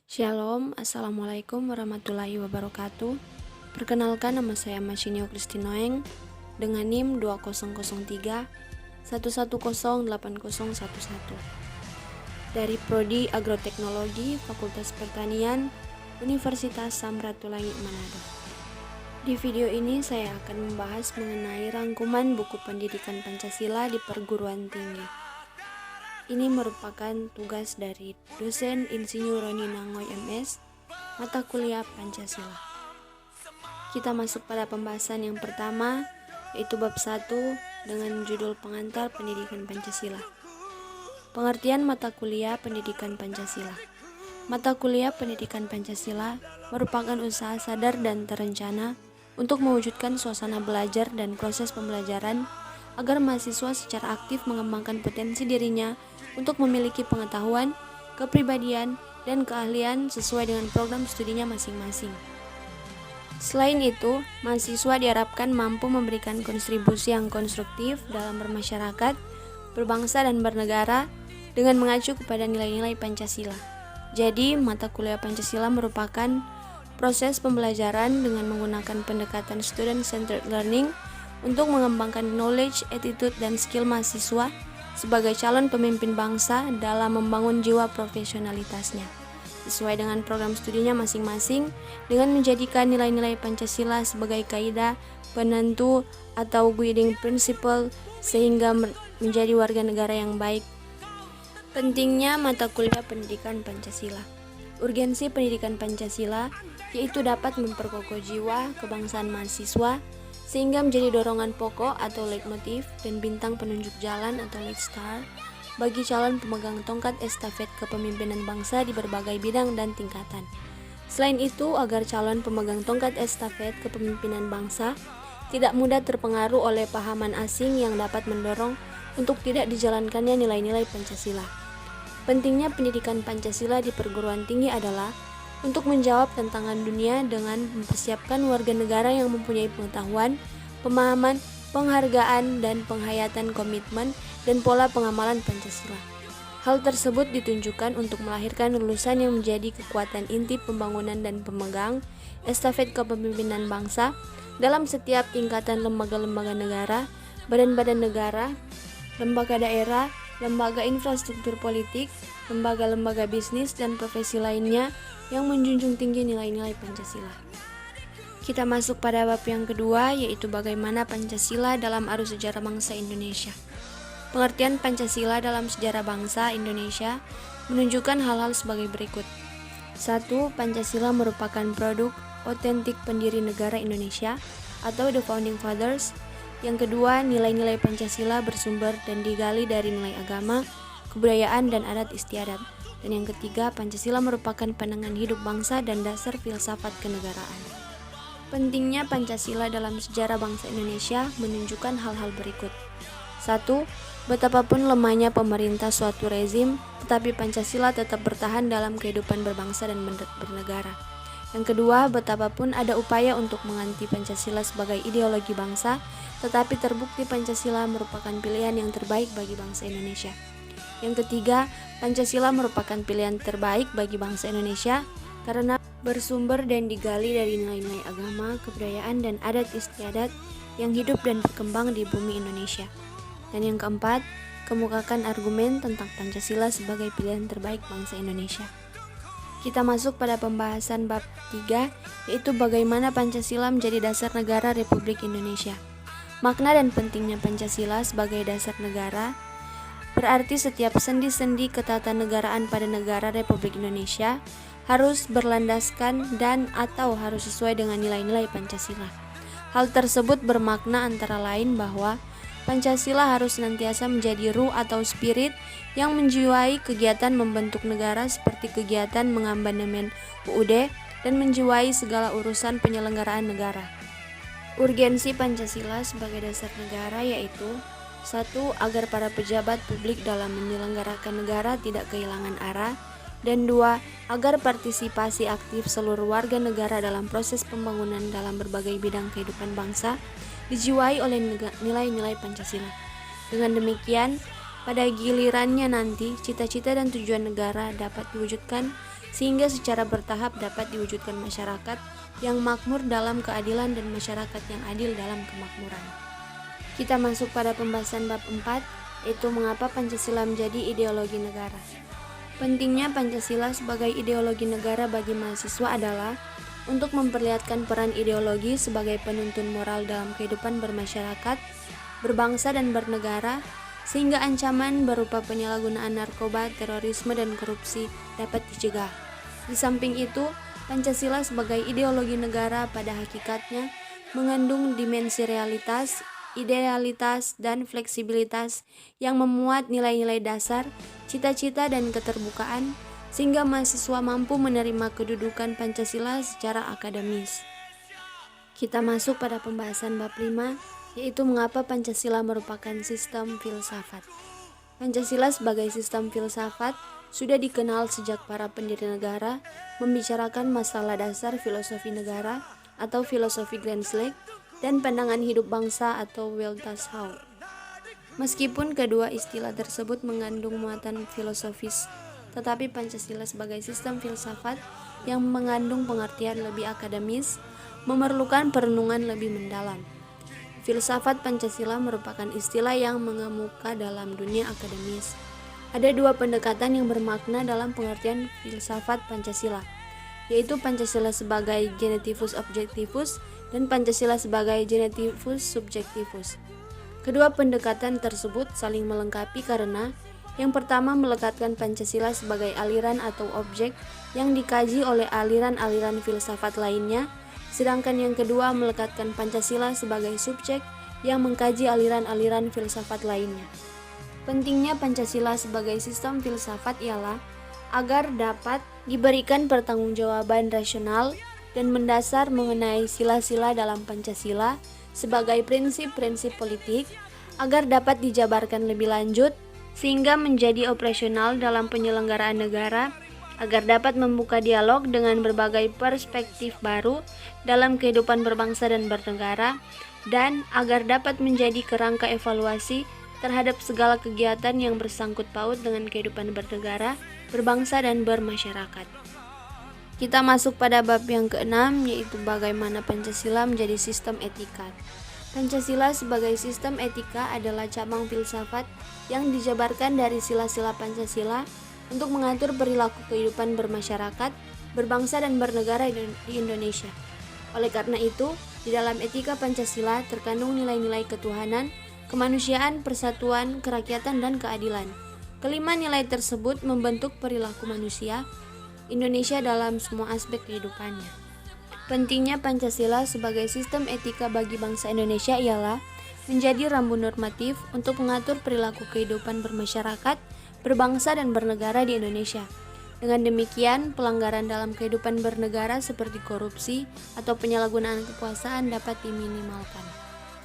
Shalom, Assalamualaikum warahmatullahi wabarakatuh. Perkenalkan, nama saya Masinio Kristinoeng dengan NIM 2003 1108011 dari Prodi Agroteknologi Fakultas Pertanian Universitas Samratulangi Manado. Di video ini saya akan membahas mengenai rangkuman buku pendidikan Pancasila di perguruan tinggi. Ini merupakan tugas dari dosen Insinyur Roni Nangoy MS, mata kuliah Pancasila. Kita masuk pada pembahasan yang pertama, yaitu bab 1 dengan judul pengantar pendidikan Pancasila. Pengertian mata kuliah pendidikan Pancasila. Mata kuliah pendidikan Pancasila merupakan usaha sadar dan terencana untuk mewujudkan suasana belajar dan proses pembelajaran agar mahasiswa secara aktif mengembangkan potensi dirinya untuk memiliki pengetahuan, kepribadian, dan keahlian sesuai dengan program studinya masing-masing. Selain itu, mahasiswa diharapkan mampu memberikan kontribusi yang konstruktif dalam bermasyarakat, berbangsa, dan bernegara dengan mengacu kepada nilai-nilai Pancasila. Jadi, mata kuliah Pancasila merupakan proses pembelajaran dengan menggunakan pendekatan student-centered learning untuk mengembangkan knowledge, attitude, dan skill mahasiswa sebagai calon pemimpin bangsa dalam membangun jiwa profesionalitasnya sesuai dengan program studinya masing-masing dengan menjadikan nilai-nilai Pancasila sebagai kaidah penentu atau guiding principle sehingga menjadi warga negara yang baik. Pentingnya mata kuliah pendidikan Pancasila. Urgensi pendidikan Pancasila yaitu dapat memperkokoh jiwa kebangsaan mahasiswa sehingga menjadi dorongan pokok atau leitmotif dan bintang penunjuk jalan atau lead star bagi calon pemegang tongkat estafet kepemimpinan bangsa di berbagai bidang dan tingkatan. Selain itu, agar calon pemegang tongkat estafet kepemimpinan bangsa tidak mudah terpengaruh oleh pahaman asing yang dapat mendorong untuk tidak dijalankannya nilai-nilai Pancasila. Pentingnya pendidikan Pancasila di perguruan tinggi adalah untuk menjawab tantangan dunia dengan mempersiapkan warga negara yang mempunyai pengetahuan, pemahaman, penghargaan, dan penghayatan komitmen dan pola pengamalan Pancasila. Hal tersebut ditunjukkan untuk melahirkan lulusan yang menjadi kekuatan inti pembangunan dan pemegang estafet kepemimpinan bangsa dalam setiap tingkatan lembaga-lembaga negara, badan-badan negara, lembaga daerah, lembaga infrastruktur politik, lembaga-lembaga bisnis, dan profesi lainnya yang menjunjung tinggi nilai-nilai Pancasila. Kita masuk pada bab yang kedua, yaitu bagaimana Pancasila dalam arus sejarah bangsa Indonesia. Pengertian Pancasila dalam sejarah bangsa Indonesia menunjukkan hal-hal sebagai berikut. 1. Pancasila merupakan produk otentik pendiri negara Indonesia atau The Founding Fathers. Yang kedua, nilai-nilai Pancasila bersumber dan digali dari nilai agama, kebudayaan, dan adat istiadat. Dan yang ketiga, Pancasila merupakan pandangan hidup bangsa dan dasar filsafat kenegaraan. Pentingnya Pancasila dalam sejarah bangsa Indonesia menunjukkan hal-hal berikut. 1. Betapapun lemahnya pemerintah suatu rezim, tetapi Pancasila tetap bertahan dalam kehidupan berbangsa dan bernegara. Yang kedua, betapapun ada upaya untuk mengganti Pancasila sebagai ideologi bangsa, tetapi terbukti Pancasila merupakan pilihan yang terbaik bagi bangsa Indonesia. Yang ketiga, Pancasila merupakan pilihan terbaik bagi bangsa Indonesia karena bersumber dan digali dari nilai-nilai agama, kebudayaan, dan adat istiadat yang hidup dan berkembang di bumi Indonesia. Dan yang keempat, kemukakan argumen tentang Pancasila sebagai pilihan terbaik bangsa Indonesia. Kita masuk pada pembahasan bab 3, yaitu bagaimana Pancasila menjadi dasar negara Republik Indonesia. Makna dan pentingnya Pancasila sebagai dasar negara berarti setiap sendi-sendi ketatanegaraan pada negara Republik Indonesia harus berlandaskan dan atau harus sesuai dengan nilai-nilai Pancasila. Hal tersebut bermakna antara lain bahwa Pancasila harus senantiasa menjadi ruh atau spirit yang menjiwai kegiatan membentuk negara seperti kegiatan mengamandemen UUD dan menjiwai segala urusan penyelenggaraan negara. Urgensi Pancasila sebagai dasar negara yaitu 1. Agar para pejabat publik dalam menyelenggarakan negara tidak kehilangan arah, dan 2. Agar partisipasi aktif seluruh warga negara dalam proses pembangunan dalam berbagai bidang kehidupan bangsa dijiwai oleh nilai-nilai Pancasila. Dengan demikian, pada gilirannya nanti, cita-cita dan tujuan negara dapat diwujudkan sehingga secara bertahap dapat diwujudkan masyarakat yang makmur dalam keadilan dan masyarakat yang adil dalam kemakmuran. Kita masuk pada pembahasan bab 4, yaitu mengapa Pancasila menjadi ideologi negara. Pentingnya Pancasila sebagai ideologi negara bagi mahasiswa adalah untuk memperlihatkan peran ideologi sebagai penuntun moral dalam kehidupan bermasyarakat, berbangsa dan bernegara, sehingga ancaman berupa penyalahgunaan narkoba, terorisme, dan korupsi dapat dicegah. Di samping itu, Pancasila sebagai ideologi negara pada hakikatnya mengandung dimensi realitas, idealitas, dan fleksibilitas yang memuat nilai-nilai dasar, cita-cita, dan keterbukaan, sehingga mahasiswa mampu menerima kedudukan Pancasila secara akademis. Kita masuk pada pembahasan bab 5, yaitu mengapa Pancasila merupakan sistem filsafat. Pancasila sebagai sistem filsafat sudah dikenal sejak para pendiri negara membicarakan masalah dasar filosofi negara atau filosofi Grensleg dan pandangan hidup bangsa atau Weltanschauung. Meskipun kedua istilah tersebut mengandung muatan filosofis, tetapi Pancasila sebagai sistem filsafat yang mengandung pengertian lebih akademis memerlukan perenungan lebih mendalam. Filsafat Pancasila merupakan istilah yang mengemuka dalam dunia akademis. Ada dua pendekatan yang bermakna dalam pengertian filsafat Pancasila, yaitu Pancasila sebagai genetivus objektivus dan Pancasila sebagai genetivus subjektivus. Kedua pendekatan tersebut saling melengkapi karena yang pertama melekatkan Pancasila sebagai aliran atau objek yang dikaji oleh aliran-aliran filsafat lainnya, sedangkan yang kedua melekatkan Pancasila sebagai subjek yang mengkaji aliran-aliran filsafat lainnya. Pentingnya Pancasila sebagai sistem filsafat ialah agar dapat diberikan pertanggungjawaban rasional dan mendasar mengenai sila-sila dalam Pancasila sebagai prinsip-prinsip politik, agar dapat dijabarkan lebih lanjut sehingga menjadi operasional dalam penyelenggaraan negara, agar dapat membuka dialog dengan berbagai perspektif baru dalam kehidupan berbangsa dan bernegara, dan agar dapat menjadi kerangka evaluasi terhadap segala kegiatan yang bersangkut paut dengan kehidupan bernegara, berbangsa, dan bermasyarakat. Kita masuk pada bab yang ke-6, yaitu bagaimana Pancasila menjadi sistem etika. Pancasila sebagai sistem etika adalah cabang filsafat yang dijabarkan dari sila-sila Pancasila untuk mengatur perilaku kehidupan bermasyarakat, berbangsa, dan bernegara di Indonesia. Oleh karena itu, di dalam etika Pancasila terkandung nilai-nilai ketuhanan, kemanusiaan, persatuan, kerakyatan, dan keadilan. Kelima nilai tersebut membentuk perilaku manusia Indonesia dalam semua aspek kehidupannya. Pentingnya Pancasila sebagai sistem etika bagi bangsa Indonesia ialah menjadi rambu normatif untuk mengatur perilaku kehidupan bermasyarakat, berbangsa, dan bernegara di Indonesia. Dengan demikian, pelanggaran dalam kehidupan bernegara seperti korupsi atau penyalahgunaan kekuasaan dapat diminimalkan.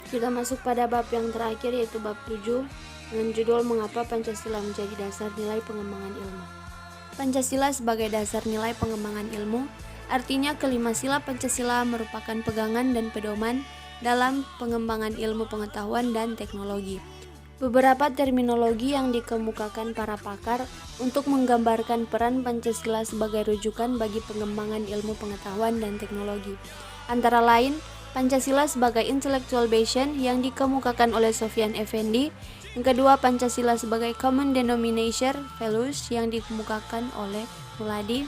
Kita masuk pada bab yang terakhir, yaitu bab 7 dengan judul Mengapa Pancasila menjadi dasar nilai pengembangan ilmu. Pancasila sebagai dasar nilai pengembangan ilmu, artinya kelima sila Pancasila merupakan pegangan dan pedoman dalam pengembangan ilmu pengetahuan dan teknologi. Beberapa terminologi yang dikemukakan para pakar untuk menggambarkan peran Pancasila sebagai rujukan bagi pengembangan ilmu pengetahuan dan teknologi. Antara lain, Pancasila sebagai intellectual bastion yang dikemukakan oleh Sofyan Effendi. Yang kedua, Pancasila sebagai common denominator values yang dikemukakan oleh Muladi.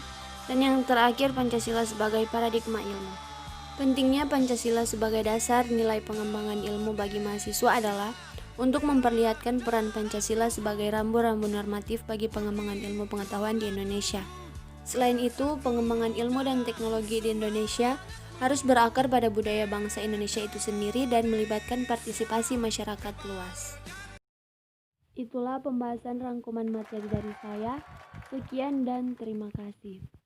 Dan yang terakhir, Pancasila sebagai paradigma ilmu. Pentingnya Pancasila sebagai dasar nilai pengembangan ilmu bagi mahasiswa adalah untuk memperlihatkan peran Pancasila sebagai rambu-rambu normatif bagi pengembangan ilmu pengetahuan di Indonesia. Selain itu, pengembangan ilmu dan teknologi di Indonesia harus berakar pada budaya bangsa Indonesia itu sendiri dan melibatkan partisipasi masyarakat luas. Itulah pembahasan rangkuman materi dari saya. Sekian dan terima kasih.